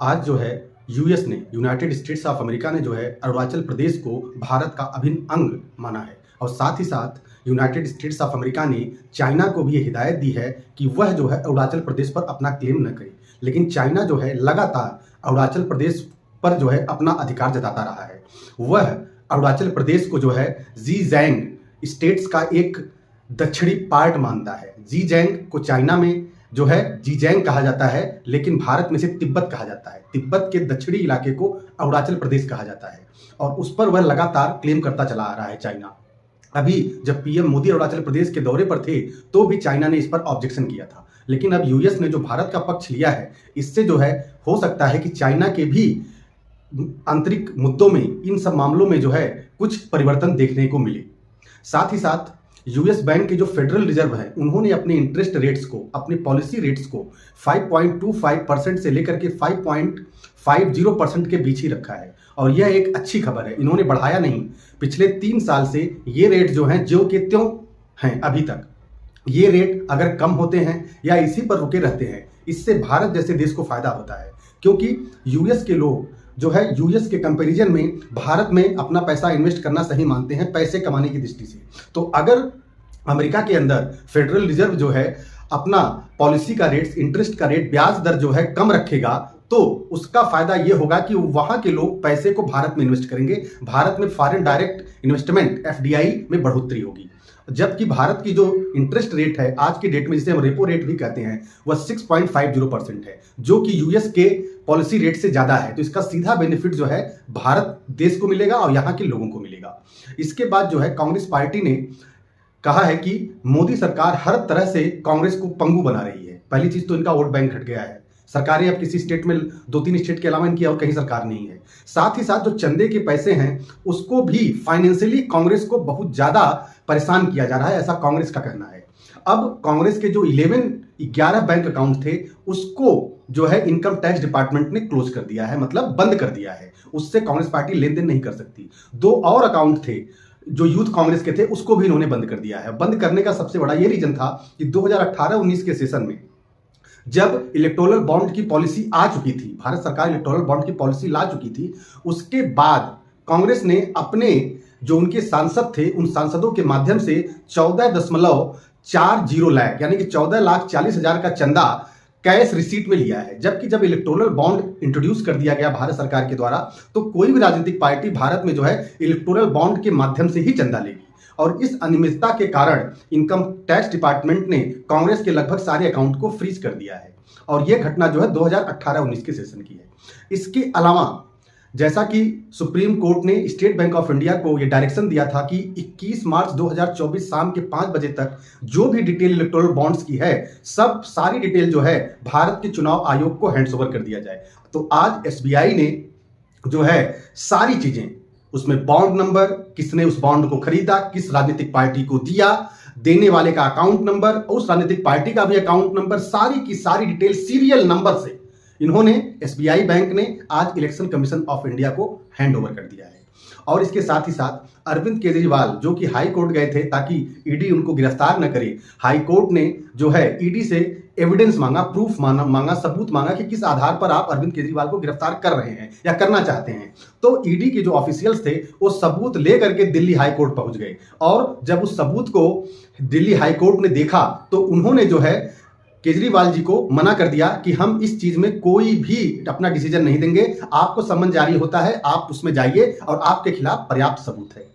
आज जो है यूएस ने, यूनाइटेड स्टेट्स ऑफ अमेरिका ने जो है अरुणाचल प्रदेश को भारत का अभिन्न अंग माना है। और साथ ही साथ यूनाइटेड स्टेट्स ऑफ अमेरिका ने चाइना को भी ये हिदायत दी है कि वह जो है अरुणाचल प्रदेश पर अपना क्लेम न करे। लेकिन चाइना जो है लगातार अरुणाचल प्रदेश पर जो है अपना अधिकार जताता रहा है। वह अरुणाचल प्रदेश को जो है ज़ीजियांग स्टेट्स का एक दक्षिणी पार्ट मानता है। ज़ीजियांग को चाइना में जो है ज़ीजियांग कहा जाता है, लेकिन भारत में से तिब्बत कहा जाता है। तिब्बत के दक्षिणी इलाके को अरुणाचल प्रदेश कहा जाता है और उस पर वह लगातार क्लेम करता चला आ रहा है चाइना। अभी जब पीएम मोदी अरुणाचल प्रदेश के दौरे पर थे तो भी चाइना ने इस पर ऑब्जेक्शन किया था। लेकिन अब यूएस ने जो भारत का पक्ष लिया है, इससे जो है हो सकता है कि चाइना के भी आंतरिक मुद्दों में, इन सब मामलों में जो है कुछ परिवर्तन देखने को मिले। साथ ही साथ यूएस बैंक के जो फेडरल रिजर्व है, उन्होंने अपने इंटरेस्ट रेट्स को, अपने पॉलिसी रेट्स को 5.25% से लेकर के 5.50% के बीच ही रखा है और यह एक अच्छी खबर है। इन्होंने बढ़ाया नहीं। पिछले 3 साल से ये रेट जो हैं ज्यों के त्यों हैं अभी तक। ये रेट अगर कम होते हैं या इसी पर रुके रहते हैं, इससे भारत जैसे देश को फायदा होता है, क्योंकि यूएस के लोग जो है यूएस के कंपैरिजन में भारत में अपना पैसा इन्वेस्ट करना सही मानते हैं, पैसे कमाने की दृष्टि से। तो अगर अमेरिका के अंदर फेडरल रिजर्व जो है अपना पॉलिसी का रेट, इंटरेस्ट का रेट, ब्याज दर जो है कम रखेगा, तो उसका फायदा ये होगा कि वहां के लोग पैसे को भारत में इन्वेस्ट करेंगे। भारत में फॉरेन डायरेक्ट इन्वेस्टमेंट एफडीआई में बढ़ोतरी होगी। जबकि भारत की जो इंटरेस्ट रेट है आज के डेट में, जिसे हम रेपो रेट भी कहते हैं, वह 6.50% है, जो कि यूएस के पॉलिसी रेट से ज्यादा है। तो इसका सीधा बेनिफिट जो है भारत देश को मिलेगा और यहाँ के लोगों को मिलेगा। इसके बाद जो है कांग्रेस पार्टी ने कहा है कि मोदी सरकार हर तरह से कांग्रेस को पंगु बना रही है। पहली चीज तो इनका वोट बैंक घट गया है। सरकारें अब किसी स्टेट में, 2-3 स्टेट के अलावा इनकी और कहीं सरकार नहीं है। साथ ही साथ जो चंदे के पैसे हैं उसको भी फाइनेंशियली कांग्रेस को बहुत ज्यादा परेशान किया जा रहा है, ऐसा कांग्रेस का कहना है। अब कांग्रेस के जो 11 बैंक अकाउंट थे उसको जो है इनकम टैक्स डिपार्टमेंट ने क्लोज कर दिया है, मतलब बंद कर दिया है। उससे कांग्रेस पार्टी लेन देन नहीं कर सकती। 2 और अकाउंट थे जो यूथ कांग्रेस के थे, उसको भी इन्होंने बंद कर दिया है। बंद करने का सबसे बड़ा ये रीजन था कि 2018-19 के सेशन में जब इलेक्टोरल बॉन्ड की पॉलिसी आ चुकी थी, भारत सरकार इलेक्टोरल बॉन्ड की पॉलिसी ला चुकी थी, उसके बाद कांग्रेस ने अपने जो उनके सांसद थे उन सांसदों के माध्यम से 14.40 लाख यानी कि 14,40,000 का चंदा कैश रिसीट में लिया है। जबकि जब इलेक्टोरल बॉन्ड इंट्रोड्यूस कर दिया गया भारत सरकार के द्वारा, तो कोई भी राजनीतिक पार्टी भारत में जो है इलेक्टोरल बॉन्ड के माध्यम से ही चंदा लेगी। और इस अनियमितता के कारण इनकम टैक्स डिपार्टमेंट ने कांग्रेस के लगभग सारे अकाउंट को फ्रीज कर दिया है और यह घटना जो है 2018-19 के सेशन की है। इसके अलावा जैसा कि सुप्रीम कोर्ट ने स्टेट बैंक ऑफ इंडिया को यह डायरेक्शन दिया था कि 21 मार्च 2024 शाम के 5 बजे तक जो भी डिटेल इलेक्टोरल बॉन्ड्स की है, सारी डिटेल जो है भारत के चुनाव आयोग को हैंड्स ओवर कर दिया जाए। तो आज एसबीआई ने जो है सारी चीजें, उसमें बॉन्ड नंबर, किसने उस बॉन्ड को खरीदा, किस राजनीतिक पार्टी को दिया, देने वाले का अकाउंट नंबर, उस राजनीतिक पार्टी का भी अकाउंट नंबर, सारी की सारी डिटेल सीरियल नंबर से इन्होंने, एसबीआई बैंक ने आज इलेक्शन कमीशन ऑफ इंडिया को हैंड ओवर कर दिया है। और इसके साथ ही साथ अरविंद केजरीवाल जो कि हाई कोर्ट गए थे ताकि ईडी उनको गिरफ्तार न करे, हाई कोर्ट ने जो है ईडी से एविडेंस मांगा, प्रूफ मांगा, सबूत मांगा कि किस आधार पर आप अरविंद केजरीवाल को गिरफ्तार कर रहे हैं या करना चाहते हैं। तो ईडी के जो ऑफिशियल्स थे वो सबूत लेकर के दिल्ली हाई कोर्ट पहुंच गए और जब उस सबूत को दिल्ली हाई कोर्ट ने देखा तो उन्होंने जो है केजरीवाल जी को मना कर दिया कि हम इस चीज में कोई भी अपना डिसीजन नहीं देंगे। आपको समन जारी होता है, आप उसमें जाइए और आपके खिलाफ पर्याप्त सबूत है।